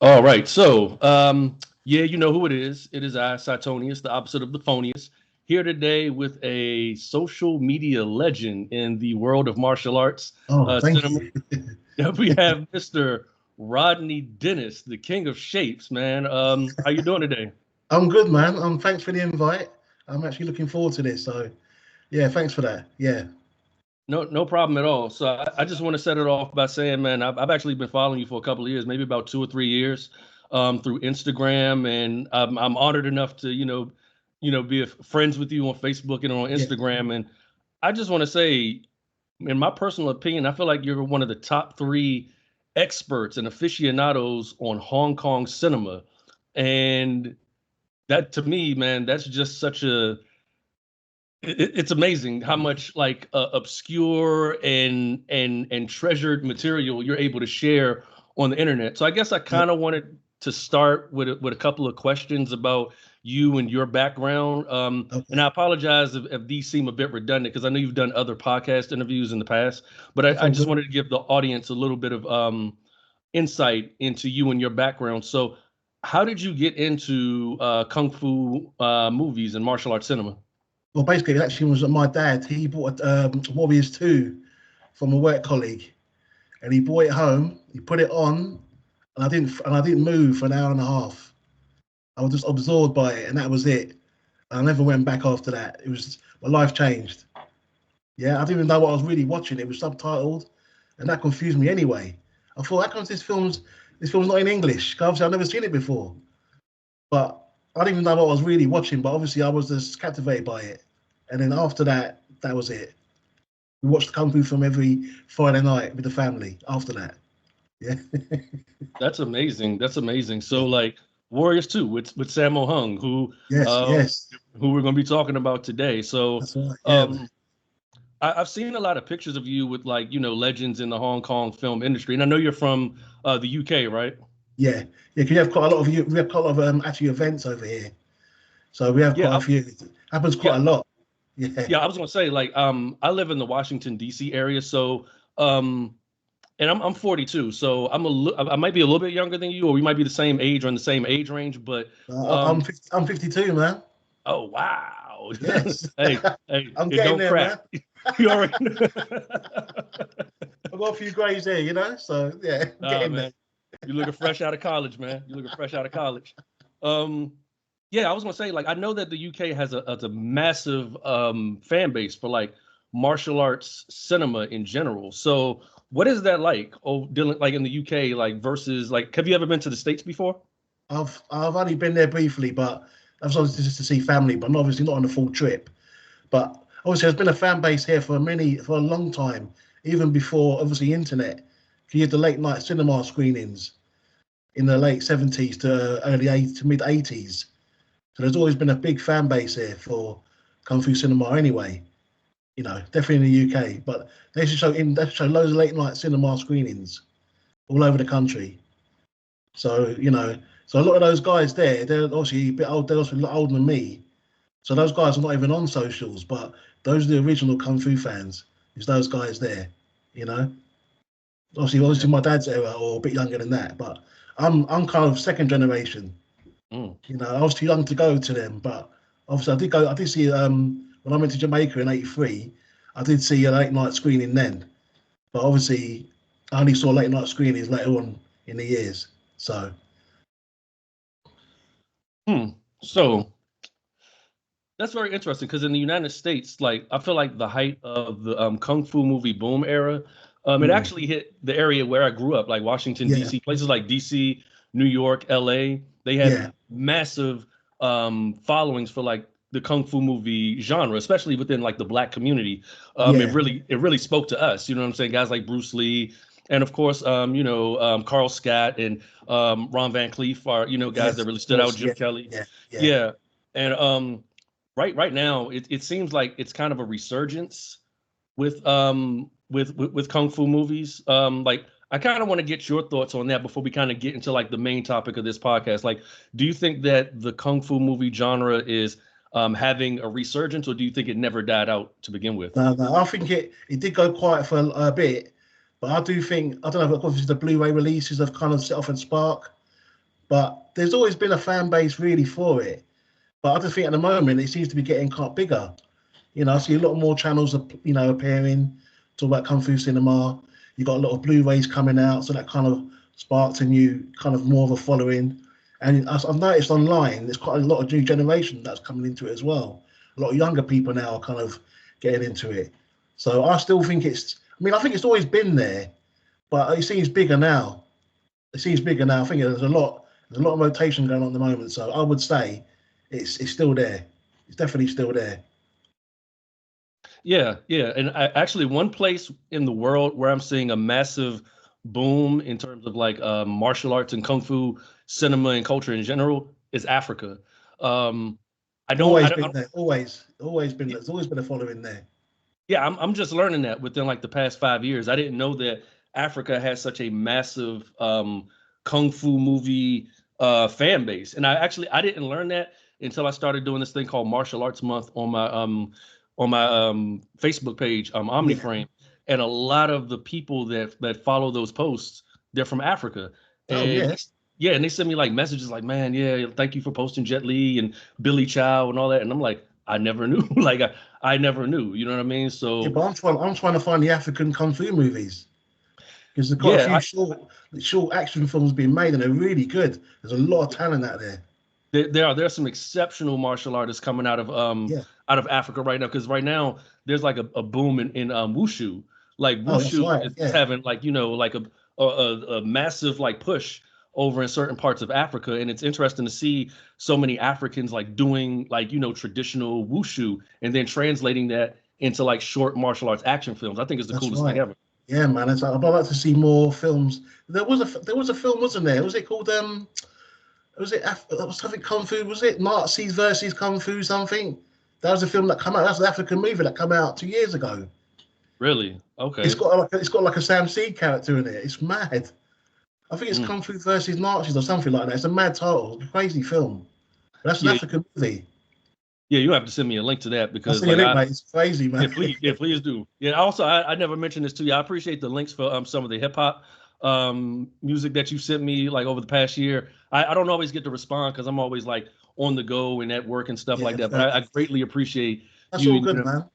All right. So, yeah, you know who it is. It is I, Satonius, the opposite of the phonius, here today with a social media legend in the world of martial arts Oh, thank cinema. you. We have Mr. Rodney Dennis, the king of shapes, man. How you doing today? I'm good, man. Thanks for the invite. I'm actually looking forward to this. So, yeah, thanks for that. Yeah. No problem at all. So I just want to set it off by saying, man, I've actually been following you for a couple of years, maybe about 2 or 3 years, through Instagram, and I'm honored enough to, be friends with you on Facebook and on Yeah. Instagram. And I just want to say, in my personal opinion, I feel like you're one of the top three experts and aficionados on Hong Kong cinema, and that to me, man, that's just such a it's amazing how much like obscure and treasured material you're able to share on the internet. So I guess I Yeah. kind of wanted to start with with a couple of questions about you and your background. And Okay. I apologize if these seem a bit redundant because I know you've done other podcast interviews in the past, but That's I all just good. wanted to give the audience a little bit of insight into you and your background. So, how did you get into kung fu movies and martial arts cinema? Well, basically, it actually was my dad. He bought Warriors 2 from a work colleague, and he brought it home. He put it on, and I didn't move for an hour and a half. I was just absorbed by it, and that was it. I never went back after that. It was my life changed. Yeah, I didn't even know what I was really watching. It was subtitled, and that confused me anyway. I thought, how comes this film's not in English? 'Cause obviously I've never seen it before. But I didn't even know what I was really watching. But obviously I was just captivated by it. And then after that, that was it. We watched Kung Fu film every Friday night with the family. After that, yeah, That's amazing. That's amazing. So like Warriors 2 with Sammo Hung, yes, um yes, who we're gonna be talking about today. So that's right. Yeah, um I've seen a lot of pictures of you with like, legends in the Hong Kong film industry. And I know you're from the UK, right? yeah, yeah. 'Cause we have quite a lot of we have quite a lot of actually events over here. So we have Yeah, quite a few. It happens yeah, quite a lot. Yeah. yeah. I was gonna say, like, I live in the Washington, DC area, so um and I'm 42, so I might be a little bit younger than you, or we might be the same age or in the same age range, but I'm um 50, I'm 52, man. oh wow. Yes, Hey, I'm it getting don't there, crack. man. You already I've got a few greys there, So yeah, I'm Nah, getting there. man. You looking fresh out of college, man. You looking fresh out of college. Um, yeah, I was gonna say, like, I know that the UK has a massive fan base for like martial arts cinema in general. So what is that like? Oh, dealing like in the UK, like versus like, have you ever been to the States before? I've only been there briefly, but I was obviously just to see family, but obviously not on a full trip. But obviously, there's been a fan base here for a long time, even before obviously internet. You had the late night cinema screenings in the late '70s to early '80s to mid '80s. So there's always been a big fan base here for kung fu cinema anyway. Definitely in the UK, but they show loads of late night cinema screenings all over the country. So so a lot of those guys there, they're obviously a bit old. They're also a lot older than me. So those guys are not even on socials, but those are the original kung fu fans. It's those guys there. You know, obviously my dad's era or a bit younger than that, but I'm kind of second generation. Mm. I was too young to go to them, but obviously I did go. I did see when I went to Jamaica in '83. I did see a late night screening then, but obviously I only saw late night screenings later on in the years. So Hmm. So that's very interesting because in the United States, like I feel like the height of the kung fu movie boom era, it mm, actually hit the area where I grew up, like Washington yeah, D.C. Places like D.C., New York, L.A. They had yeah, massive followings for like the kung fu movie genre, especially within like the black community. yeah, It really spoke to us. You know what I'm saying? Guys like Bruce Lee. And of course, Carl Scott and Ron Van Cleef are, guys that yes, really of stood out. course, Jim yeah, Kelly. yeah, yeah. Yeah. And right now it seems like it's kind of a resurgence with kung fu movies. Like I kind of want to get your thoughts on that before we kind of get into like the main topic of this podcast. Like, do you think that the kung fu movie genre is having a resurgence, or do you think it never died out to begin with? No, no, I think it did go quiet for a bit, but I do think I don't know. Obviously, the Blu-ray releases have kind of set off a spark. but there's always been a fan base really for it. But I just think at the moment it seems to be getting quite bigger. I see a lot more channels, appearing, talk about Kung Fu cinema. You got a lot of Blu-rays coming out, so that kind of sparks a new kind of more of a following. And I've noticed online, there's quite a lot of new generation that's coming into it as well. A lot of younger people now are kind of getting into it. So I still think I think it's always been there, but it seems bigger now. I think there's a lot of rotation going on at the moment. So I would say it's still there. It's definitely still there. Yeah, yeah. And actually, one place in the world where I'm seeing a massive boom in terms of like martial arts and kung fu cinema and culture in general is Africa. I don't, Always I been don't, there. Always been there. There's always been a following there. yeah, I'm just learning that within like the past 5 years. I didn't know that Africa has such a massive kung fu movie fan base, and I didn't learn that until I started doing this thing called Martial Arts Month on my Facebook page, Yeah. OmniFrame, and a lot of the people that follow those posts, they're from Africa, Oh and yeah. yeah, and they send me like messages like, man, yeah, thank you for posting Jet Li and Billy Chow and all that, and I'm like, I never knew, like I never knew, you know what I mean? Yeah, So but I'm trying to find the African kung fu movies because there's quite a yeah, few short action films being made and they're really good. There's a lot of talent out there. there are some exceptional martial artists coming Yeah. out of Africa right now, because right now there's like a boom in wushu. Like Oh, that's wushu right. is Yeah. having like like a massive like push over in certain parts of Africa, and it's interesting to see so many Africans like doing like traditional wushu and then translating that into like short martial arts action films. I think it's the That's coolest thing right. ever. Yeah, man. I'd like to see more films. There was a film, wasn't there? Was it called that was something Kung Fu? Was it Nazis versus Kung Fu something? That was a film that came out. That's an African movie that came out 2 years ago. Really? It's Okay. got like a Sam Seed character in it. It's mad. I think it's Mm. Kung Fu versus Nazis or something like that. It's a mad title, a crazy film. But that's an Yeah, African movie. yeah. You have to send me a link to that I'll because send you a like link, mate. It's crazy, man. yeah, please do. Yeah. Also, I never mentioned this to you. I appreciate the links for some of the hip hop music that you sent me like over the past year. I don't always get to respond because I'm always like on the go and at work and stuff like Yeah, that. But fair I enough. greatly appreciate That's you. all You good, know, man.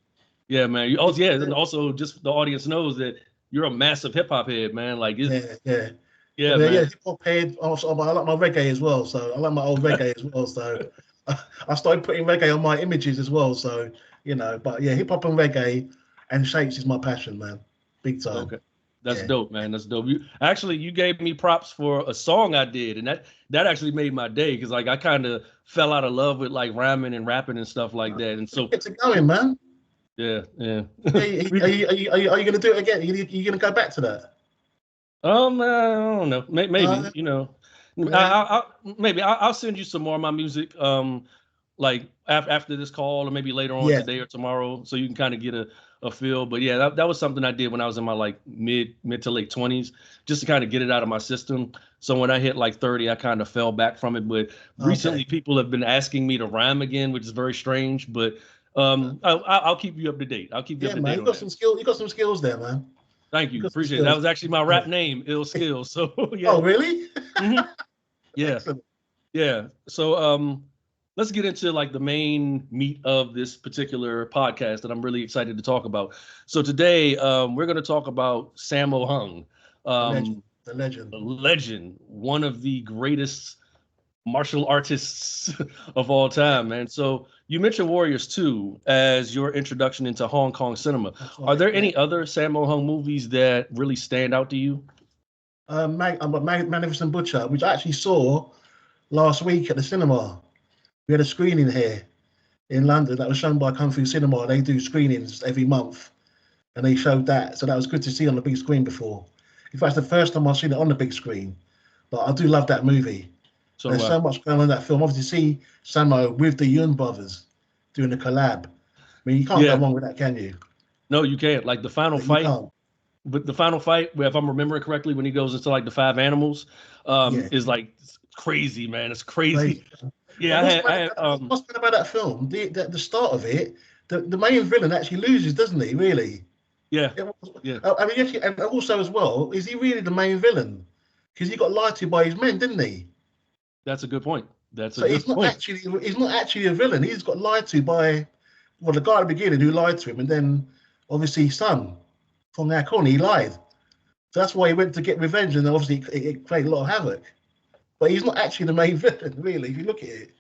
yeah, man. Oh yeah, and also just the audience knows that you're a massive hip hop head, man. Like, Yeah, yeah. yeah, But yeah, man. hip hop head. Also, I like my reggae as well. So I like my old reggae as well. So I started putting reggae on my images as well. So but yeah, hip hop and reggae and shapes is my passion, man. Big time. Okay. That's Yeah. dope, man. That's dope. You gave me props for a song I did, and that actually made my day because like I kind of fell out of love with like rhyming and rapping and stuff like that. And so Get it going, man. yeah, yeah. Yeah, are you going to do it again? Are you going to go back to that? I don't know. Maybe, Yeah. maybe I'll send you some more of my music. Like after this call, or maybe later on Yeah. today or tomorrow, so you can kind of get a feel. But yeah, that was something I did when I was in my like mid to late 20s, just to kind of get it out of my system. So when I hit like 30, I kind of fell back from it. But recently, Okay. people have been asking me to rhyme again, which is very strange. But I'll keep you up to date. I'll keep you up Yeah, to man. date You on got that. some skill. You got some skills there, man. Thank You you. got some Appreciate it. That skills. was actually my Yeah. rap name, Ill Skills. So yeah. Oh, really? hmm Yeah. Excellent. Yeah. So let's get into like the main meat of this particular podcast that I'm really excited to talk about. So today we're going to talk about Sammo Hung, The legend. um, The legend. a legend, one of the greatest martial artists of all Yeah, time, man. So you mentioned Warriors 2 as your introduction into Hong Kong cinema. that's Are right. there Yeah. any other Sammo Hung movies that really stand out to you? Magnificent Butcher, which I actually saw last week at the cinema. We had a screening here in London that was shown by KungFu Cinema. They do screenings every month, and they showed that. So that was good to see on the big screen before. In fact, it's the first time I've seen it on the big screen. But I do love that movie. So There's so much going on in that film. Obviously, see Sammo with the Yun brothers doing a collab. I mean, you can't go yeah, wrong with that, can you? no, you can't. Like the final You fight. can't. But the final fight, if I'm remembering correctly, when he goes into like the five animals, Yeah, is like crazy, man. It's crazy. crazy. Yeah, But what's bad about that film? The start of it, the main villain actually loses, doesn't he? Really? yeah, Yeah, yeah, I mean, actually, and also as well, is he really the main villain? Because he got lied to by his men, didn't he? That's a good point. That's a So good point. he's not actually a villain. He's got lied to by the guy at the beginning who lied to him, and then obviously his son from that corner, he lied. So that's why he went to get revenge, and obviously it created a lot of havoc. But he's not actually the main villain, really, if you look at it.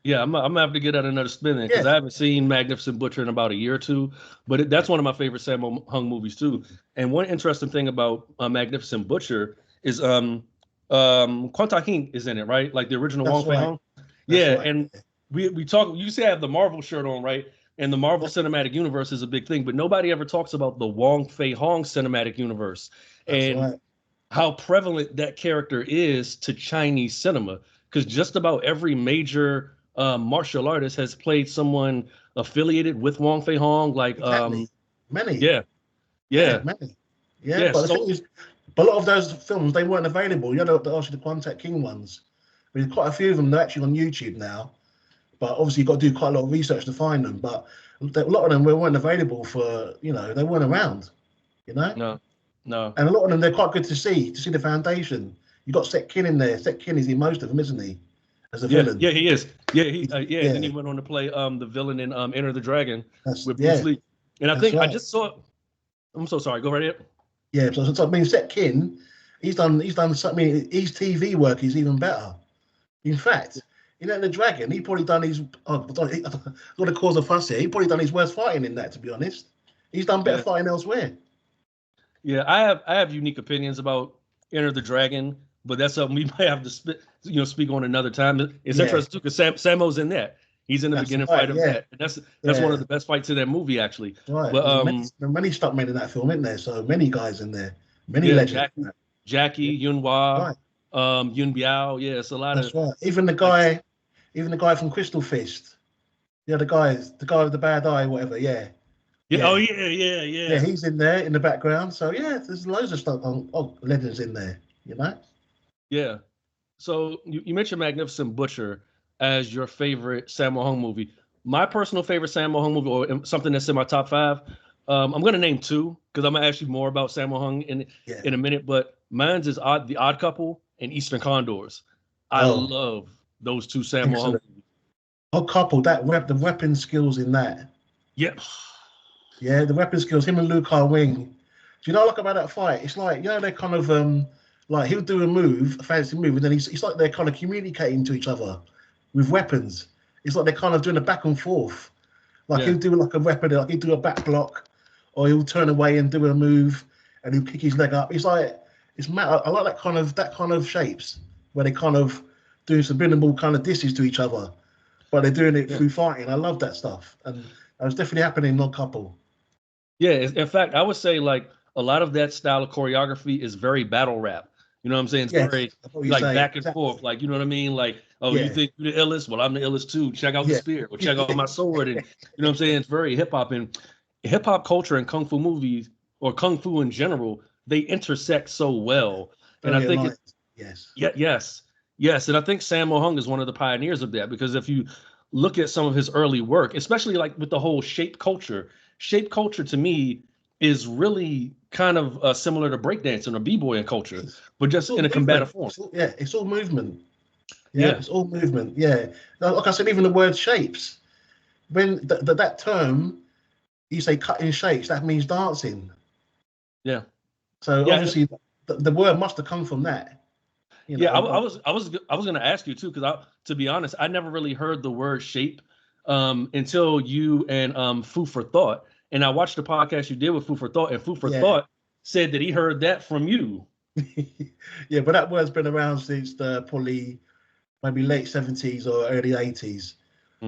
Yeah, I'm gonna have to get out another spin in because I haven't seen Magnificent Butcher in about a year or two. But that's one of my favorite Sammo Hung movies too. And one interesting thing about Magnificent Butcher is Kwon Ta-Hing is in it, right? Like the original Wong F Hong. Yeah, right. And we talk. You say I have the Marvel shirt on, right? And the Marvel Cinematic Universe is a big thing, but nobody ever talks about the Wong F Hong Cinematic Universe and how prevalent that character is to Chinese cinema. Because just about every major martial artist has played someone affiliated with Wong F Hong, like many. Yeah. Many. Yeah, but the thing is, but a lot of those films, they weren't available. You know, obviously the Contact King ones. I mean, quite a few of them, they're actually on YouTube now. But obviously, you've got to do quite a lot of research to find them. But a lot of them weren't available for, they weren't around, No. And a lot of them, they're quite good to see the foundation. You've got Sek Kin in there. Sek Kin is in most of them, isn't he? As a villain. Yeah, he is. Yeah, and then he went on to play the villain in Enter the Dragon with Bruce Lee. And I think I just saw. I'm so sorry. Go right ahead. Yeah, so I mean, Sek Kin, he's done something. His TV work is even better. In fact, the Dragon, he probably done his. I don't want to cause a fuss here. He probably done his worst fighting in that. To be honest, he's done better fighting elsewhere. Yeah, I have unique opinions about Enter the Dragon, but that's something we might have to speak on another time. It's interesting too because Sammo's in that. He's in the beginning fight of that. And that's one of the best fights in that movie, actually. Right. But there are many stuntmen in that film, isn't there? So many guys in there. Many legends. Jackie, Yun Hua, Yun Biao. Yeah, it's a lot of. Right. Even the guy from Crystal Fist. Yeah, the guy with the bad eye, whatever. Yeah. Yeah. Oh yeah. Yeah, he's in there in the background. So there's loads of stuff legends in there. Yeah. So you mentioned Magnificent Butcher as your favorite Sammo Hung movie. My personal favorite Sammo Hung movie, or something that's in my top 5, I'm going to name 2 because I'm going to ask you more about Sammo Hung in a minute. But mine's is The Odd Couple and Eastern Condors. I love those 2 Sammo Hung movies. Odd Couple, the weapon skills in that. Yep. Yeah, the weapon skills. Him and Liu Kar-wing. Do you know about that fight? It's like they're kind of like he'll do a fancy move, and then it's like they're kind of communicating to each other with weapons. It's like they're kind of doing a back and forth. Like he'll do like a weapon, like he'll do a back block, or he'll turn away and do a move, and he'll kick his leg up. It's like it's mad. I like that kind of shapes where they kind of doing subliminal kind of disses to each other, but they're doing it through fighting. I love that stuff, and that was definitely happening in Odd Couple. Yeah, in fact, I would say like a lot of that style of choreography is very battle rap. You know what I'm saying? It's very like back and forth. Like, you know what I mean? Like, you think you're the illest? Well, I'm the illest too. Check out the spear or check out my sword. And you know what I'm saying? It's very hip hop, and hip hop culture and Kung Fu movies or Kung Fu in general, they intersect so well. And I think yes. And I think Sammo Hung is one of the pioneers of that, because if you look at some of his early work, especially like with the whole shape culture to me is really kind of similar to breakdancing or b-boying culture, but just in a combative form. It's all movement. It's all movement. Yeah, like I said, even the word shapes. When that term, you say cutting shapes, that means dancing. Yeah. So obviously, the word must have come from that. I was going to ask you too, because to be honest, I never really heard the word shape until you and Food for Thought. And I watched the podcast you did with Food for Thought, and Food for Thought said that he heard that from you. Yeah, but that word's been around since probably maybe late 70s or early 80s.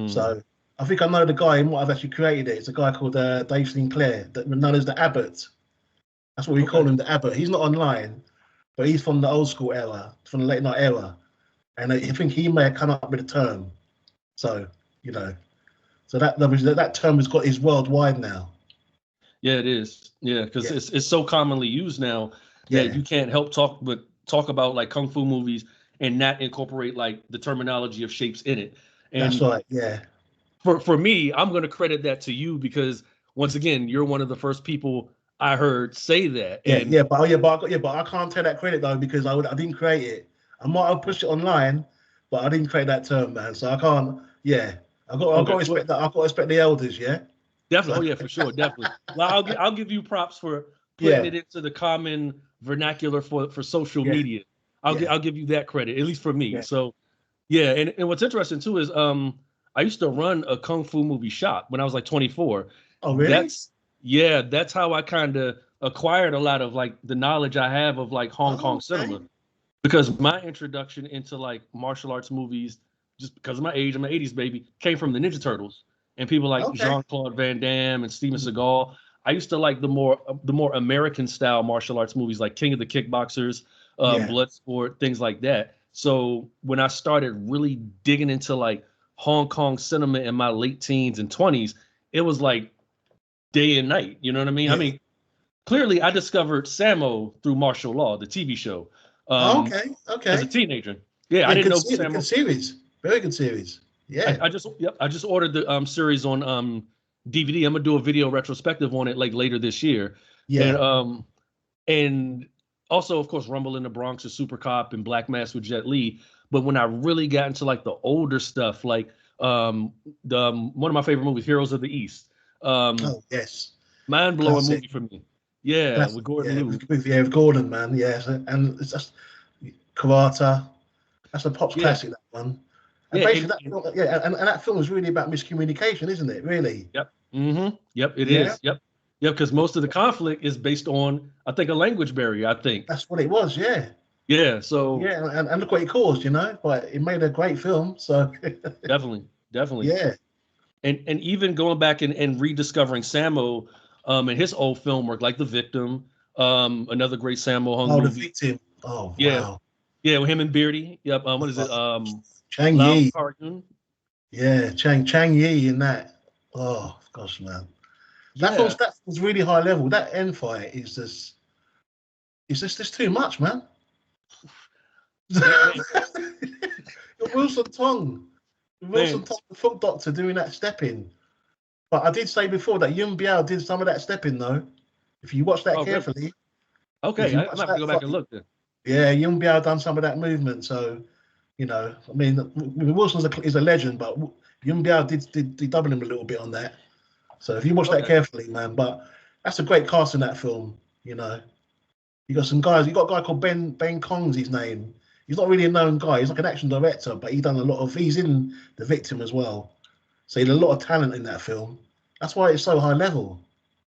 So I think I know the guy who might have actually created it. It's a guy called Dave Sinclair, known as the Abbot. That's what we call him, the Abbot. He's not online, but he's from the old school era, from the late night era. And I think he may have come up with a term. So, so that term is worldwide now. Yeah, it is. Yeah, because it's so commonly used now that you can't help talk about like Kung Fu movies and not incorporate like the terminology of shapes in it. And that's right. Yeah. For me, I'm going to credit that to you, because once again, you're one of the first people I heard say that. But I can't take that credit though, because I didn't create it. I might have pushed it online, but I didn't create that term, man. So I can't. Yeah, I got Okay. to respect that. I got to respect the elders. Yeah. Definitely. Oh yeah, for sure. Definitely. Well, I'll give you props for putting Yeah. it into the common vernacular for social Yeah. media. Yeah. I'll give you that credit, at least for me. Yeah. So yeah, and what's interesting too is I used to run a kung fu movie shop when I was like 24. Oh, really? That's how I kind of acquired a lot of like the knowledge I have of like Hong Oh, Kong okay. cinema, because my introduction into like martial arts movies, just because of my age, I'm an 80s baby, came from the Ninja Turtles and people like Okay. Jean-Claude Van Damme and Steven Mhm. Seagal. I used to like the more American style martial arts movies like King of the Kickboxers, Yeah. Bloodsport, things like that. So when I started really digging into like Hong Kong cinema in my late teens and 20s, it was like day and night. You know what I mean? I Yeah. mean, clearly I discovered Sammo through Martial Law, the TV show, Oh, um, okay. as a Okay. teenager. Yeah, I Yeah. didn't Good, know who good Sammo. series. Very good series. Yeah. I just ordered the series on DVD. I'm gonna do a video retrospective on it like later this year, and Yeah. and also of course Rumble in the Bronx or Super Cop and Black Mass with Jet Li. But when I really got into like the older stuff, like one of my favorite movies, Heroes of the East, Oh, yes. mind blowing Classic. movie for me. Yeah, with Classic. Gordon Yeah. Liu. With Gordon, man. Yeah. And it's just Karate. That's a pops Yeah, classic. That one. And yeah, basically, that film, yeah, and that film is really about miscommunication, isn't it? Really. yep, yep, it Yeah. is. Yep, because most of the conflict is based on, I think, a language barrier. I think. That's what it was. Yeah. Yeah, so Yeah. And look what it caused, but it made a great film. So, definitely. yeah. And even going back and rediscovering Sammo and his old film work, like The Victim, another great Sammo Hung Oh, The movie. Victim. Oh, Yeah, wow. yeah, with him and Beardy. Yep. What is Oh, it? Chang Lau Yi. Cartoon. Yeah, Chang Yi in that. Oh gosh, man. Yeah. That was really high level. That end fight is just too much, man. Man, Wilson Tong. man. Wilson Tong, the foot doctor doing that stepping. But I did say before that Yun Biao did some of that stepping though. If you watch that Oh, really? carefully, if Okay, you I'm watch gonna have to that go back and look then. yeah, Yun Biao done some of that movement. So, I mean, Wilson's is a legend, but Yun Biao did double him a little bit on that. So if you watch that Okay. carefully, man, but that's a great cast in that film. You got some guys. You got a guy called Ben Kong's his name. He's not really a known guy. He's like an action director, but he done a lot of. He's in The Victim as well. So he had a lot of talent in that film. That's why it's so high level.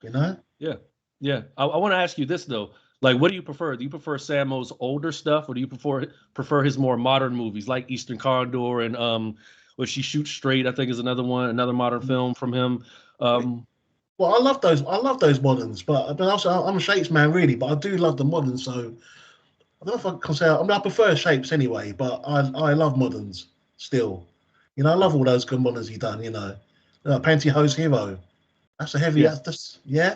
You know. Yeah. Yeah. I want to ask you this though. Like, what do you prefer? Do you prefer Sammo's older stuff, or do you prefer his more modern movies like Eastern Condor and where She Shoots Straight? I think is another modern film from him. Well, I love those. I love those moderns, but also I'm a Shapes man, really. But I do love the moderns. So I don't know if I can say. I mean, I prefer Shapes anyway, but I love moderns still. I love all those good moderns he done. Pantyhose Hero. That's a heavy. Yeah. That's just yeah.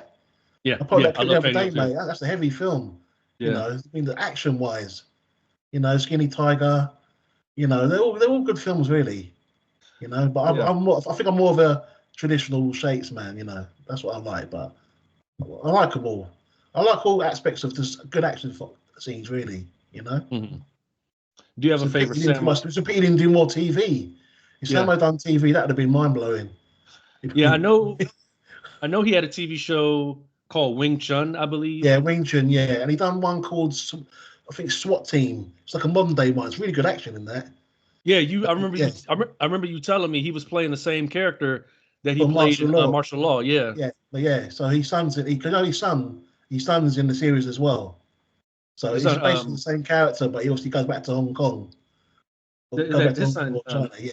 Yeah. I put Yeah. that I clip the love other day, Pantyhose too. mate. That's a heavy film. Yeah. I mean, the action wise, Skinny Tiger. They're all good films, really. But Yeah. I think I'm more of a traditional Shapes man. That's what I like. But I like them all. I like all aspects of this good action scenes, really. Mhm. Do you have It's a a pity favorite he didn't do Sammo? much. It's a pity he didn't do more TV. If Sam Yeah. had done TV, that would have been mind blowing. Yeah. I know he had a TV show called Wing Chun, I believe. Yeah, Wing Chun, yeah, and he done one called I think SWAT Team. It's like a modern day one. It's really good action in that. Yeah, Yeah, I remember you telling me he was playing the same character that he for played martial in law. Martial Law. Yeah. Yeah, but yeah. So his son's in. He could only son. His son's in the series as well. So His it's son, basically the same character, but he obviously goes back to Hong Kong. Or is goes back that to his Hong Kong son? or China. Yeah.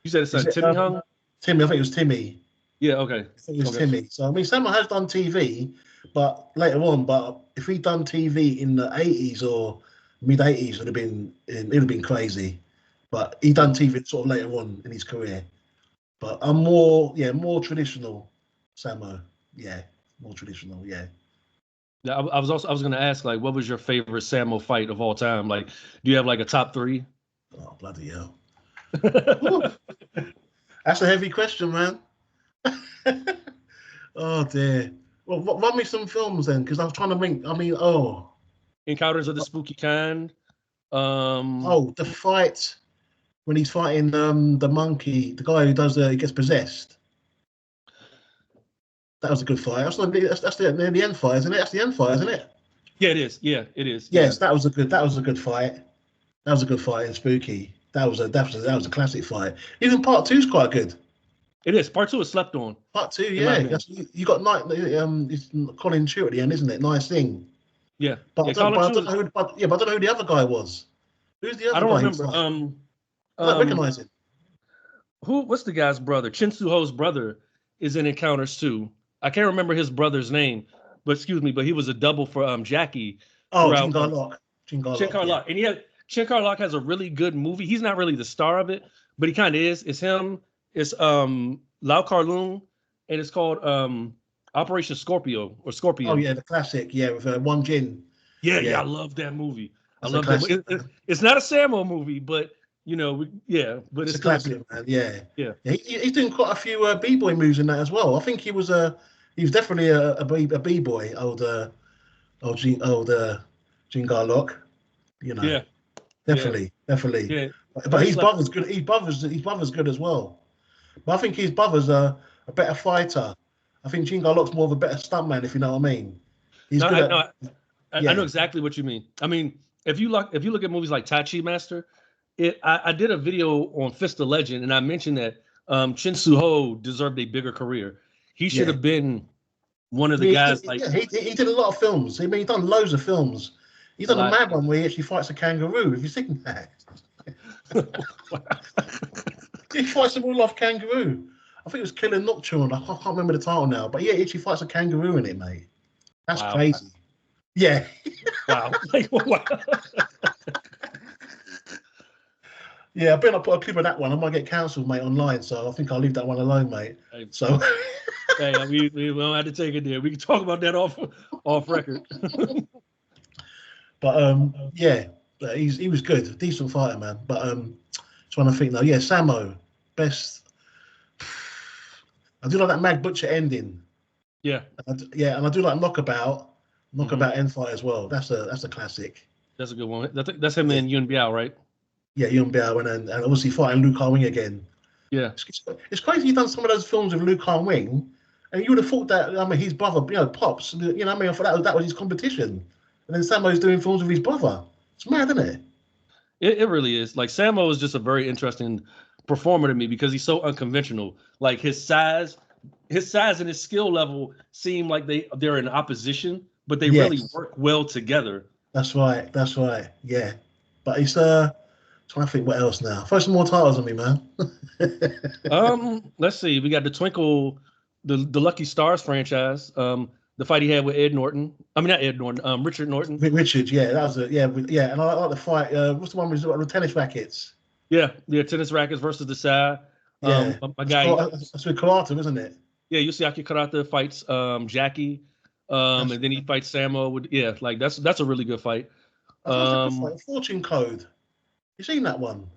You said his Is son it Timmy Hung? Timmy? I think it was Timmy. Yeah. Okay. I think it was Okay. Timmy. So I mean, Samuel has done TV, but later on. But if he'd done TV in the 80s or mid 80s, it'd have been crazy. But he done TV sort of later on in his career. But I'm more traditional, Samo. Yeah, more traditional. Yeah. Yeah. I was going to ask, like, what was your favorite Sammo fight of all time? Like, do you have like a top three? Oh bloody hell! That's a heavy question, man. Oh dear. Well, run me some films then, because I was trying to think. I mean, Encounters of the Spooky Kind. the fight. when he's fighting the monkey, the guy who does he gets possessed. That was a good fight. That's the end fight, isn't it? That's the end fight, isn't it? Yeah, it is. Yeah, it is. Yes, yeah. that was a good fight. That was a good fight in Spooky. That was a classic fight. Even part 2's quite good. It is. Part 2 is slept on. Part 2, yeah. You got Colin Stewart at the end, isn't it? Nice thing. Yeah. But I don't know who the other guy was. Who's the other guy? I don't remember. I don't recognize him. What's the guy's brother? Chin Suho's brother is in Encounters too. I can't remember his brother's name, but he was a double for Jackie. Oh, Chin Garlock. Chin Garlock. Yeah. And Chin Garlock has a really good movie. He's not really the star of it, but he kind of is. It's him. It's Lau Kar-Leung, and it's called Operation Scorpio or Scorpion. Oh yeah, the classic. Yeah, with Wong Jin. Yeah, I love that movie. I love that. It's not a Sammo movie, but but it's a classic, man. Yeah. He's doing quite a few b-boy moves in that as well. I think he was definitely a b-boy. Old Jin Garlock. Yeah. Definitely. Yeah. But his brother's good. His brother's good as well. But I think his brother's a better fighter. I think Jin Garlock's more of a better stuntman, if you know what I mean. I know exactly what you mean. I mean, if you look at movies like Tai Chi Master, I did a video on Fist of Legend, and I mentioned that Chin Suho deserved a bigger career. He should have been one of the guys. He did a lot of films. I mean, he's done loads of films. He's done a mad one where he actually fights a kangaroo. Have you seen that? He fights a real-life kangaroo. I think it was Killer Nocturne. I can't remember the title now, but yeah, he actually fights a kangaroo in it, mate. That's crazy. Yeah. Wow. Yeah, I better not put a clip of that one. I might get cancelled, mate, online. So I think I'll leave that one alone, mate. So. Hey, we don't have to take it there. We can talk about that off record. But he was good, decent fighter, man. But trying to think now. Yeah, Sammo, best. I do like that Mag Butcher ending. Yeah. And I do like Knockabout end fight as well. That's a classic. That's a good one. That's him and Yun Biao, right? Yeah, Yun Biao and obviously fighting Liu Kang-wing again. Yeah. It's crazy he's done some of those films with Liu Kang-wing, and you would have thought that his brother, Pops, I thought that was his competition. And then Sammo's doing films with his brother. It's mad, isn't it? It really is. Like, Sammo is just a very interesting performer to me because he's so unconventional. Like, his size and his skill level seem like they're in opposition, but they really work well together. That's right. Yeah. But he's trying to think what else now. Throw some more titles on me, man. Let's see. We got the Twinkle, the Lucky Stars franchise. The fight he had with Ed Norton. I mean, not Ed Norton. Richard Norton. Richard, yeah, that was And I like the fight. What's the one with the tennis rackets? Yeah, tennis rackets versus the side. Yeah, my guy. That's with Karate, isn't it? Yeah, Yoshiaki Karate fights Jackie, and then he fights Sammo. That's a really good fight. Fortune Code. You seen that one?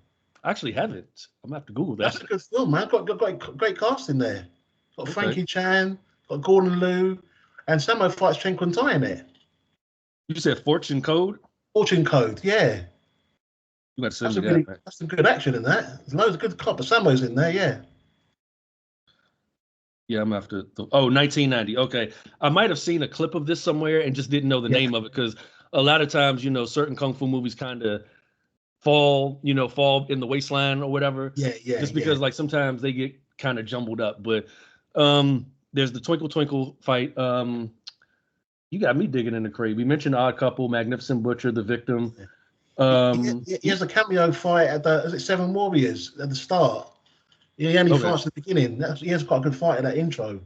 I actually haven't. I'm gonna have to Google that. That's a good film, man. Got great cast in there. Got Frankie Chan, got Gordon Liu, and Sammo fights Chen Kun Tai in it. You said Fortune Code? Fortune Code, yeah. You got to send me that. That's some good action in that. There's loads of good cop, but Sammo's in there, yeah. Yeah, I'm after. 1990. Okay, I might have seen a clip of this somewhere and just didn't know the name of it because a lot of times, certain kung fu movies kind of fall in the waistline or whatever. Yeah. Just because like sometimes they get kind of jumbled up. But there's the Twinkle Twinkle fight. You got me digging in the crate. We mentioned Odd Couple, Magnificent Butcher, The Victim. He has a cameo fight at Seven Warriors at the start. He only fights at the beginning. He has quite a good fight in that intro.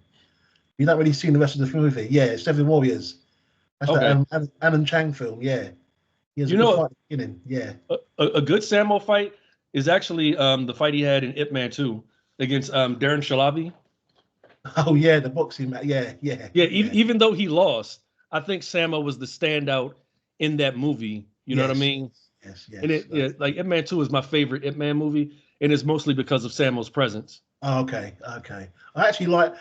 You don't really see the rest of the movie. Yeah, Seven Warriors. That's that Alan Chang film. Yeah. He has a good fight at the beginning. Yeah. A good Sammo fight is actually the fight he had in Ip Man 2 against Darren Shalabi. Oh yeah, the boxing match. Yeah. Even though he lost, I think Sammo was the standout in that movie. You know what I mean? Yes. And like Ip Man 2 is my favorite Ip Man movie, and it's mostly because of Sammo's presence. Oh, okay. I actually like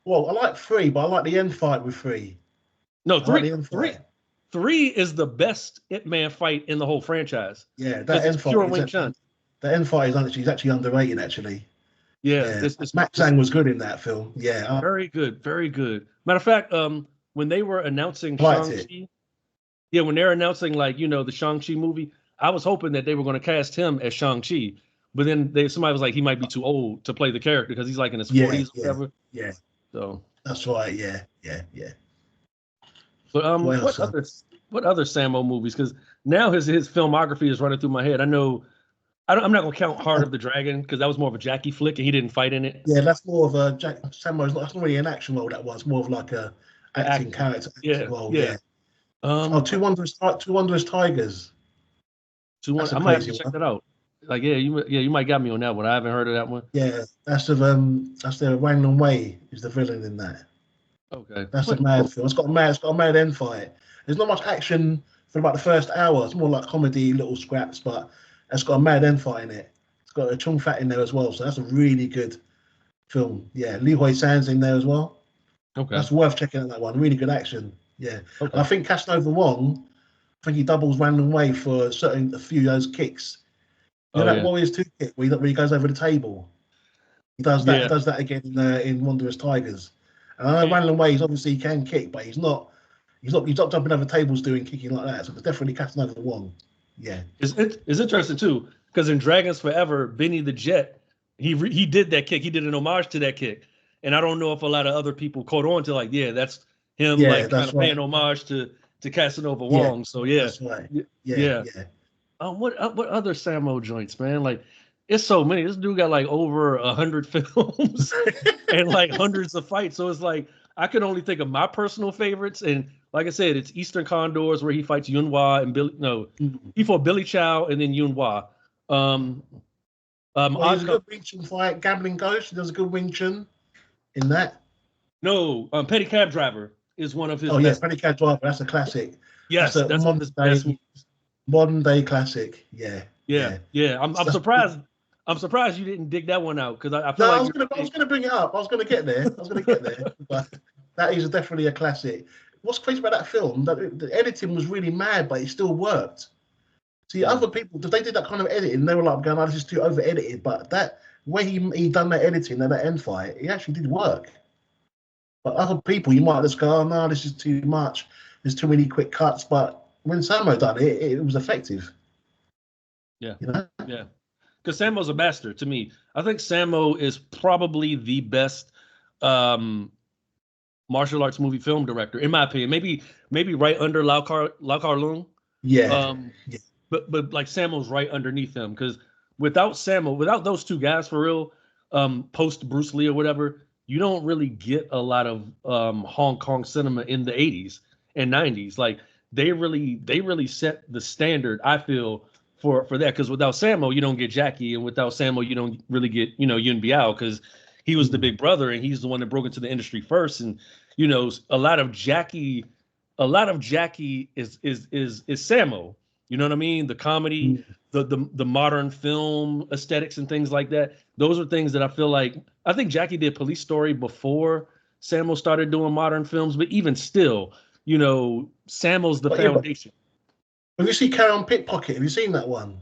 3, but I like the end fight with 3. No, 3 is the best Ip Man fight in the whole franchise. Yeah, that end fight. Pure Wing Chun. The end fight is actually underrated. Actually, Yeah, yeah. Max Zhang was good in that film. Yeah, very good, very good. Matter of fact, when they were announcing I liked it. Shang-Chi, yeah, when they're announcing like the Shang-Chi movie, I was hoping that they were going to cast him as Shang-Chi, but then somebody was like he might be too old to play the character because he's like in his 40s or whatever. Yeah. So That's right. Yeah. But what other Sammo movies? Because now his filmography is running through my head. I'm not gonna count Heart of the Dragon because that was more of a Jackie flick and he didn't fight in it. Yeah, that's more of a Sammo's. That's not really an action role. That was more of like a acting character role. Yeah. Two Wondrous Tigers. I might have to check that out. Like you might got me on that one. I haven't heard of that one. Yeah, that's the Wang Long Wei is the villain in that. Okay. That's a mad film. It's got a mad end fight. There's not much action for about the first hour. It's more like comedy, little scraps, but it's got a mad end fight in it. It's got a Chung Fat in there as well, so that's a really good film. Yeah, Li Hui San's in there as well. Okay. That's worth checking out, that one. Really good action. Yeah. Okay. And I think Casanova Wong, I think he doubles Wang Long Wei for a few of those kicks. You know that Warriors 2 kick where he goes over the table? He does that. He does that again in Wondrous Tigers. And I know Wang Long Wei obviously can kick, but he's not jumping over tables doing kicking like that. So it's definitely Casanova Wong. Yeah. It's interesting too because in Dragons Forever, Benny the Jet, he did that kick. He did an homage to that kick, and I don't know if a lot of other people caught on to like, that's him kind of paying homage to Casanova Wong. So that's right. Yeah. What other Sammo joints, man? Like, it's so many. This dude got like over 100 films and like hundreds of fights. So it's like I can only think of my personal favorites. And like I said, it's Eastern Condors where he fights Yun Hua and he fought Billy Chow and then Yun Hua. There's a good Wing Chun fight. Gambling Ghost. There's a good Wing Chun in that. No, Petty Cab Driver is one of his. Oh yes, Petty Cab Driver. That's a classic. Yes, that's one of his best movies. Modern day classic. Yeah. I'm surprised. I'm surprised you didn't dig that one out because I feel I was going to bring it up. I was going to get there. But that is definitely a classic. What's crazy about that film? That the editing was really mad, but it still worked. See, other people, if they did that kind of editing, they were like going, "Oh, this is too over edited." But that way he done that editing and that end fight, it actually did work. But other people, you might just go, "Oh no, this is too much. There's too many quick cuts." But when Sammo done it, it was effective. Yeah. Yeah. Because Sammo's a master to me. I think Sammo is probably the best martial arts movie film director, in my opinion. Maybe right under Lau Kar Leung. Yeah. But like Sammo's right underneath him. Because without Sammo, without those two guys for real, post Bruce Lee or whatever, you don't really get a lot of Hong Kong cinema in the 80s and 90s. Like they really set the standard, I feel, for that, because without Sammo you don't get Jackie, and without Sammo you don't really get Yun Biao, because he was the big brother and he's the one that broke into the industry first. And a lot of Jackie is Sammo. You know what I mean? The comedy, the modern film aesthetics and things like that. Those are things that I think Jackie did Police Story before Sammo started doing modern films, but even still, Sammo's the foundation. Have you seen Carry On Pickpocket? Have you seen that one?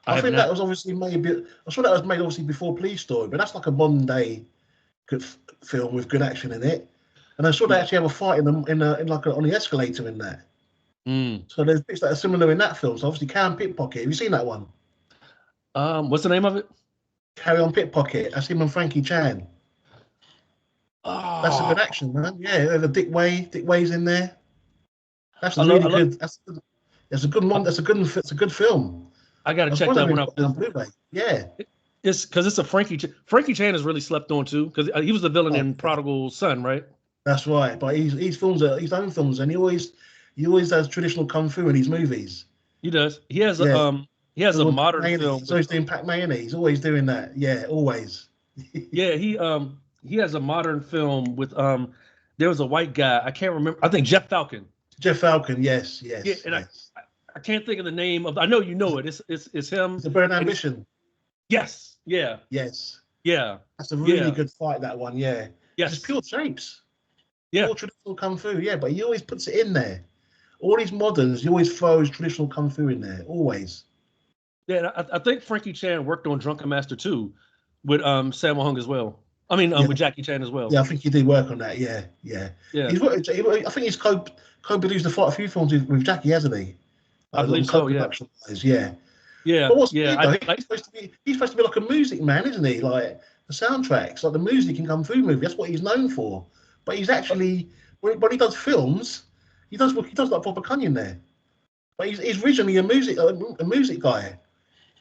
I think that was obviously made. I saw that was made obviously before Police Story, but that's like a modern day good film with good action in it. And I saw they actually have a fight on the escalator in that. So there's bits that are similar in that film. So obviously Carry On Pickpocket. Have you seen that one? What's the name of it? Carry On Pickpocket. That's him and Frankie Chan. Oh, that's a good action, man. Yeah, the Dick Way's in there. That's really good. It's a good film. I gotta check that one out. On Blu-ray. Yeah. It's because it's a Frankie Chan is really slept on too, because he was the villain in Prodigal Son, right? That's right. But he's films his own films, and he always does traditional kung fu in his movies. He does. He has a modern film. So he's doing Pac-Man. He's always doing that. Yeah, always. Yeah, he has a modern film with there was a white guy, I can't remember. I think Jeff Falcon. Jeff Falcon, yes. Yeah, and I can't think of the name of. I know you know it. It's him. It's a Burn Ambition. Yes. Yeah. Yes. Yeah. That's a really good fight. That one. Yeah. Yes. It's pure shapes. Yeah. Pure traditional kung fu. Yeah, but he always puts it in there. All these moderns, he always throws traditional kung fu in there. Always. Yeah, I think Frankie Chan worked on Drunken Master 2 with Sammo Hung as well. I mean, Yeah, with Jackie Chan as well. yeah, I think he did work on that. Yeah, yeah. Yeah, I think he's co-produced a few films with Jackie, hasn't he? I believe On so. Yeah, co-production wise, yeah. yeah, But what's yeah. weird though, he's supposed to be like a music man, isn't he? Like the soundtracks, like the music in Kung Fu movie. That's what he's known for. But he's actually when he does films, he does like proper Cunyon there. But he's originally a music guy.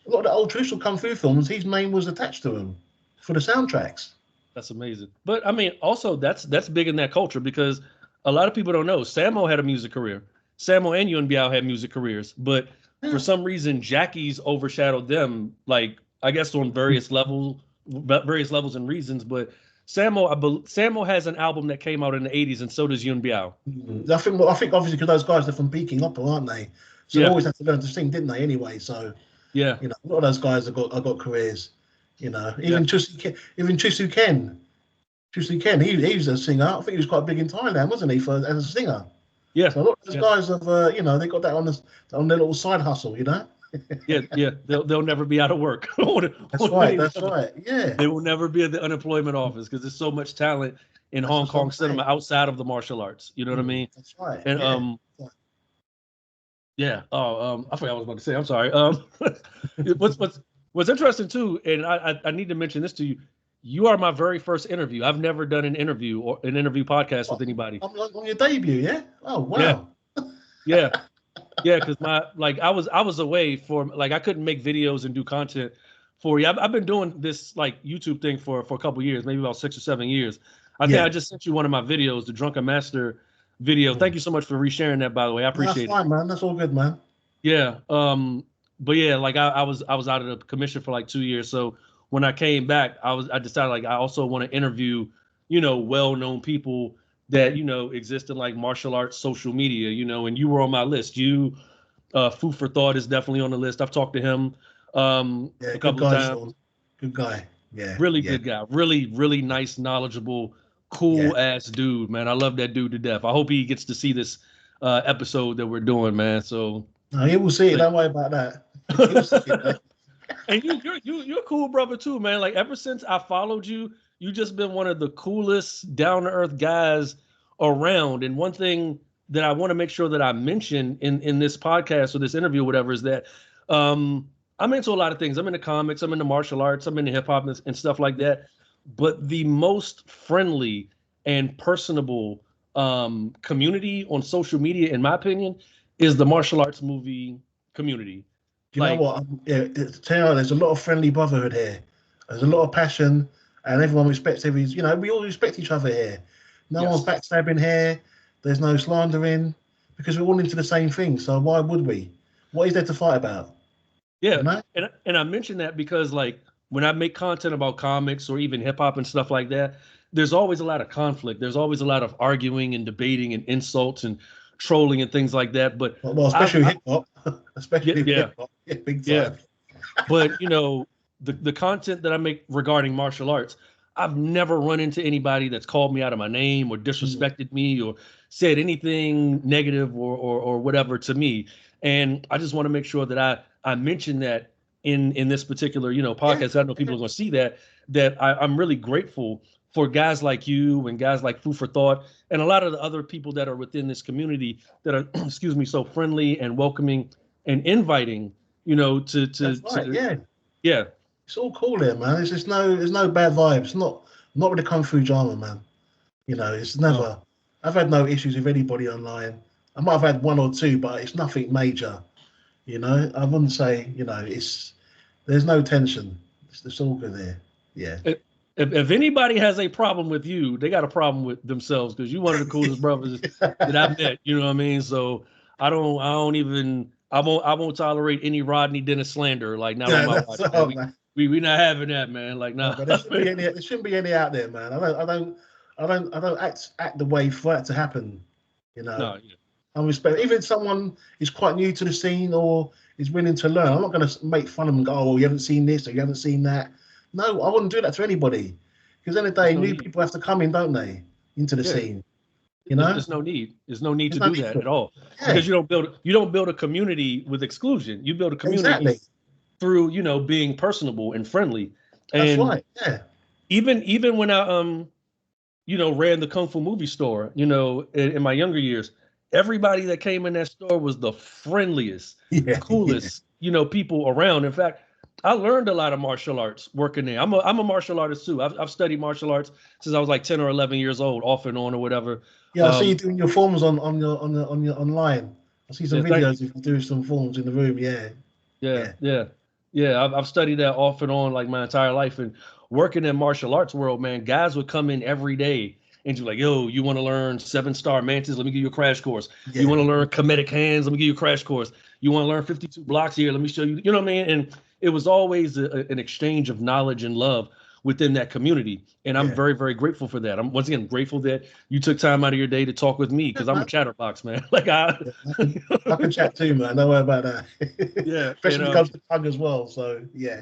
A lot of the old traditional Kung Fu films, his name was attached to them for the soundtracks. That's amazing. But I mean, also that's big in that culture because a lot of people don't know Sammo had a music career. Sammo and Yun Biao had music careers, but for Yeah. some reason Jackie's overshadowed them. Like I guess on various levels and reasons. But Sammo has an album that came out in the '80s, and so does Yun Biao. I think obviously because those guys are from Peking Opera, aren't they? So they Yeah, always have to learn to sing, didn't they? Anyway, so yeah, a lot of those guys have got careers. yeah, Even Chusu Ken, he was a singer. I think he was quite big in Thailand, wasn't he, as a singer? yeah, So a lot of those yeah. guys have, they got that on their little side hustle, Yeah, yeah, they'll never be out of work. That's right. That's right. Yeah. They will never be at the unemployment office because there's so much talent in That's Hong what I'm Kong cinema saying. outside of the martial arts. You know what I mean? That's right. And Yeah. yeah. Oh, I forgot what I was about to say. I'm sorry. What's interesting too, and I need to mention this to you. You are my very first interview. I've never done an interview or an interview podcast with anybody. On your debut, yeah. Oh Yeah, wow. yeah, yeah. Because I was away for I couldn't make videos and do content for you. I've been doing this YouTube thing for a couple years, maybe about 6 or 7 years. I think Yeah. I just sent you one of my videos, the Drunken Master video. Thank you so much for resharing that, by the way. I No, that's appreciate it. fine, man. That's all good, man. Yeah. But yeah, I was out of the commission for 2 years. So when I came back, I decided I also want to interview, well-known people that, exist in martial arts, social media, and you were on my list. Food for Thought is definitely on the list. I've talked to him Yeah, a good couple of guy, times. Sean. Good guy. Yeah. Really Yeah. good guy. Really, really nice, knowledgeable, Yeah. cool ass dude, man. I love that dude to death. I hope he gets to see this episode that we're doing, man. So No, he will see it. Don't worry about that. He'll see it, man. And you're a cool brother too, man. Ever since I followed you, you just been one of the coolest, down to earth guys around. And one thing that I want to make sure that I mention in this podcast or this interview, or whatever, is that I'm into a lot of things. I'm into comics, I'm into martial arts, I'm into hip hop and stuff like that. But the most friendly and personable community on social media, in my opinion, is the martial arts movie community. Do you know what? There's a lot of friendly brotherhood here. There's a lot of passion, and everyone respects we all respect each other here. No Yes. one's backstabbing here. There's no slandering because we're all into the same thing. So why would we? What is there to fight about? Yeah, and I mention that because when I make content about comics or even hip hop and stuff like that, there's always a lot of conflict. There's always a lot of arguing and debating and insults and trolling and things like that. But especially hip hop, especially hip hop, big time. Yeah. But the content that I make regarding martial arts, I've never run into anybody that's called me out of my name or disrespected me or said anything negative or whatever to me. And I just want to make sure that I mention that in this particular podcast. I know people are going to see that I'm really grateful for guys like you and guys like Food for Thought and a lot of the other people that are within this community that are excuse me, so friendly and welcoming and inviting yeah. It's all cool here, man. There's no bad vibes. Not with the Kung Fu drama, man. It's never. I've had no issues with anybody online. I might have had one or two, but it's nothing major. I wouldn't say. There's no tension. It's all good there. Yeah. If anybody has a problem with you, they got a problem with themselves because you're one of the coolest brothers that I've met. You know what I mean? So I won't tolerate any Rodney Dennis slander. Not on my watch. We not having that, man. No. But there shouldn't be any out there, man. I don't act the way for that to happen. No, yeah. I respect even if someone is quite new to the scene or is willing to learn. I'm not going to make fun of them and go, "Oh, well, you haven't seen this or you haven't seen that." No, I wouldn't do that to anybody. Because at the end of the day, new people have to come in, don't they, into the scene? There's no need. There's no need to do that at all. Yeah. Because you don't build a community with exclusion. You build a community through, you know, being personable and friendly. That's And right. Yeah. even when I you know, ran the Kung Fu movie store, you know, in my younger years, everybody that came in that store was the friendliest, Yeah. Yeah. coolest, you know, people around. In fact, I learned a lot of martial arts working there. I'm a martial artist too. I've studied martial arts since I was like 10 or 11 years old, off and on or whatever. Yeah, I see you doing your forms on your online. I see some Yeah, thank videos you. if you do some forms in the room. Yeah. Yeah, Yeah. yeah, yeah. I've studied that off and on like my entire life, and working in martial arts world, man, guys would come in every day and you're like, yo, you want to learn 7-star mantis? Let me give you a crash course. You Yeah. want to learn comedic hands? Let me give you a crash course. You want to learn 52 blocks here? Let me show you. You know what I mean? And it was always an exchange of knowledge and love within that community. And I'm Yeah. very, very grateful for that. I'm once again grateful that you took time out of your day to talk with me Yeah, because I'm a man. chatterbox, man. Like I, Yeah, I can chat too, man. Don't worry about that. yeah, Especially when it comes to tongue as well. So yeah.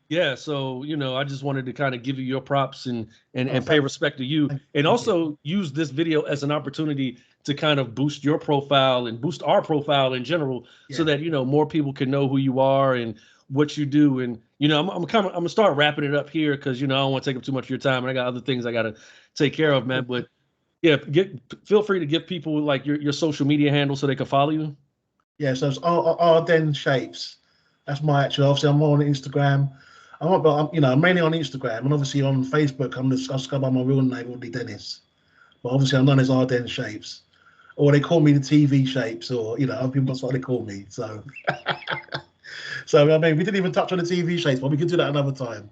yeah, so you know, I just wanted to kind of give you your props and Oh, and pay respect to you, and thank you. also use this video as an opportunity to kind of boost your profile and boost our profile in general, so Yeah. that you know more people can know who you are and what you do. And you know, I'm gonna start wrapping it up here because you know I don't want to take up too much of your time, and I got other things I got to take care of, man. But yeah, feel free to give people like your social media handle so they can follow you. Yeah, so it's Arden Shapes. That's my actual. Obviously, I'm on Instagram. I'm not, but I'm, you know, I'm mainly on Instagram and obviously on Facebook. I just go by my real name, Rodney Dennis. But obviously, I'm known as Arden Shapes, or they call me the TV Shapes, or you know, other people that's what they call me. So, so I mean, we didn't even touch on the TV Shapes, but we could do that another time.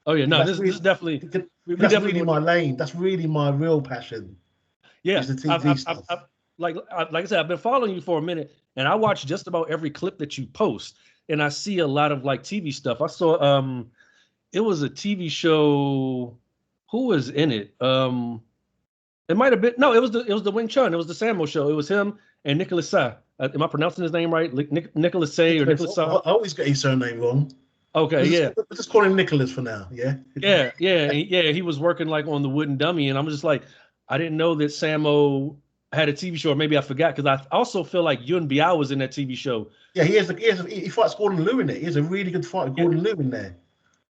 Oh yeah, Because no, that's this really, definitely because we that's definitely really want. my lane. That's really my real passion. Yeah, Is the TV stuff. like I said, I've been following you for a minute, and I watch just about every clip that you post, and I see a lot of like TV stuff. I saw it was a TV show. Who was in it? It might have been no, it was the Wing Chun. It was the Sammo show. It was him and Nicholas Sa. Am I pronouncing his name right? Nicholas Say or Nicholas, Nicholas Sa? I always get his surname wrong. Okay, yeah. Let's just call him Nicholas for now. Yeah. Yeah. He was working like on the wooden dummy, and I'm just like, I didn't know that Sammo had a TV show, or maybe I forgot because I also feel like Yun Biao was in that TV show. Yeah, he fights Gordon Liu in it. He has a really good fight with Yeah, Gordon Liu in there.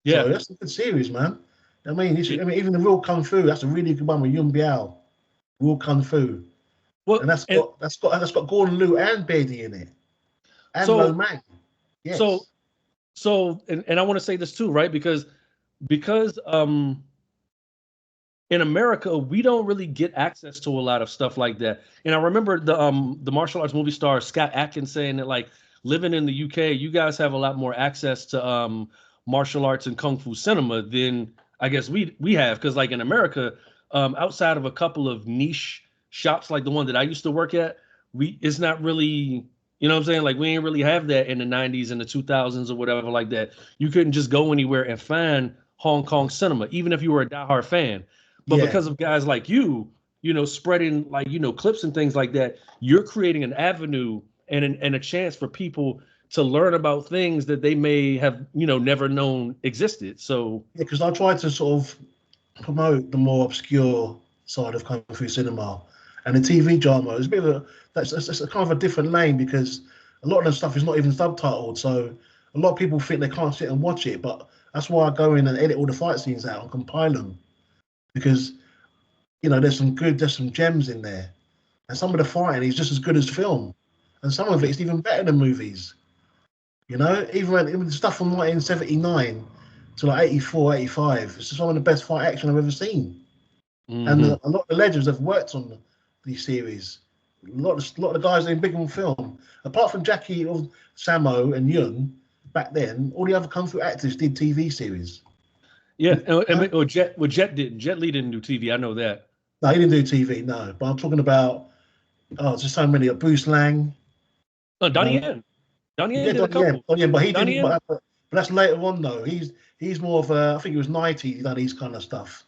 So yeah, that's a good series, man. yeah. I mean, even the real Kung Fu, that's a really good one with Yun Biao, real Kung Fu, and Well, and that's got Gordon Liu and Beardy in it, and Lo so Mang. so Yes. and I want to say this too, right? Because in America, we don't really get access to a lot of stuff like that. And I remember the martial arts movie star Scott Adkins saying that like living in the UK, you guys have a lot more access to martial arts and kung fu cinema than I guess we have. Because like in America, outside of a couple of niche shops like the one that I used to work at, we it's not really, you know what I'm saying? Like we ain't really have that in the 90s and the 2000s or whatever like that. You couldn't just go anywhere and find Hong Kong cinema, even if you were a diehard fan. But Yeah, because of guys like you know, spreading like, you know, clips and things like that, you're creating an avenue and a chance for people to learn about things that they may have, you know, never known existed. So, yeah, because I try to sort of promote the more obscure side of Kung Fu cinema, and the TV drama is a bit of a that's a kind of a different lane because a lot of the stuff is not even subtitled. So a lot of people think they can't sit and watch it, but that's why I go in and edit all the fight scenes out and compile them because you know there's some gems in there, and some of the fighting is just as good as film, and some of it is even better than movies. You know, even the stuff from 1979 to like 84, 85, it's just one of the best fight action I've ever seen. And mhm. a lot of the legends have worked on these series. A lot of the guys in big on film, apart from Jackie or Sammo and Yun, back then, all the other kung fu actors did TV series. Yeah, No, Jet didn't. Jet Li didn't do TV. I know that. he didn't do TV, no. But I'm talking about just so many. Bruce Lang, Oh, you Donnie know, Yen. Donnie Yen yeah, did a Donnie Yen. couple. Oh yeah, but he Donnie didn't. Yen. But that's later on though. He's more of a. I think he was 90. He done these kind of stuff.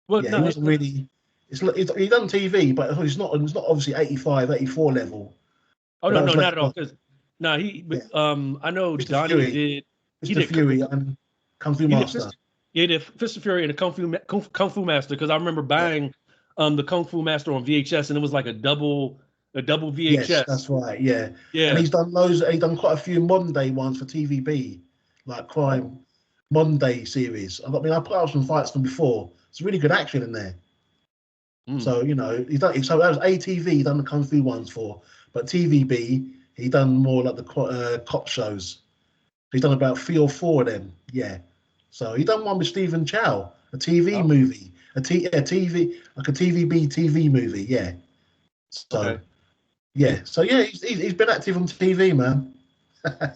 Well, Yeah, he no, wasn't really. He done TV, but it's not obviously 85, 84 level. oh But no, that was no, not later at all. on. Because no, Yeah, I know Mr. Donnie Fury, did. He Mr. did. Fury, and Kung Fu He did Master. Fist. Yeah, he did Fist of Fury and the Kung Fu Master. Because I remember Yeah, buying the Kung Fu Master on VHS, and it was like a double. a double Yes, VHS. that's right. Yeah, and Yeah. he's done loads. He's done quite a few modern day ones for TVB, like Oh. crime modern day series. I mean, I put out some fights from before. It's really good action in there. Mm. So he's done. So that was ATV. He done the kung fu ones for, but TVB he done more like the cop shows. He's done about 3 or 4 of them. Yeah. So he done one with Stephen Chow, a TV Oh. movie, a TV like a TVB TV movie. Yeah. Okay. So yeah. So yeah, he's been active on TV, man.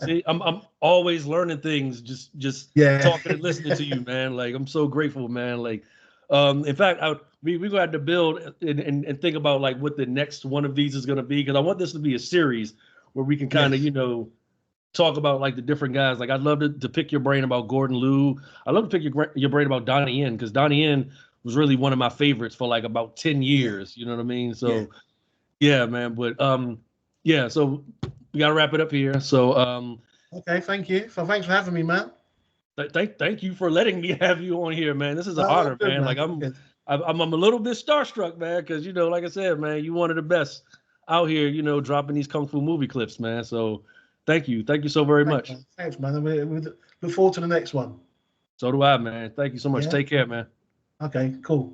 See, I'm always learning things, just Yeah. talking and listening to you, man. Like I'm so grateful, man. Like, in fact, we gonna have to build and think about like what the next one of these is gonna be, because I want this to be a series where we can kind of Yes. talk about like the different guys. Like I'd love to pick your brain about Gordon Liu. I'd love to pick your brain about Donnie Yen, because Donnie Yen was really one of my favorites for like about 10 Yeah. years. You know what I mean? Yeah. So yeah, man. But yeah. So we gotta wrap it up here. So Okay. Thank you. So thanks for having me, man. thank you for letting me have you on here, man. This is an Oh, honor, good, man. man. Like I'm Good. I'm a little bit starstruck, man, because like I said, man, you one of the best out here, dropping these kung fu movie clips, man. So thank you so very Thanks, much. man. Thanks, man. We look forward to the next one. So do I, man. Thank you so much. Yeah. Take care, man. Okay. Cool.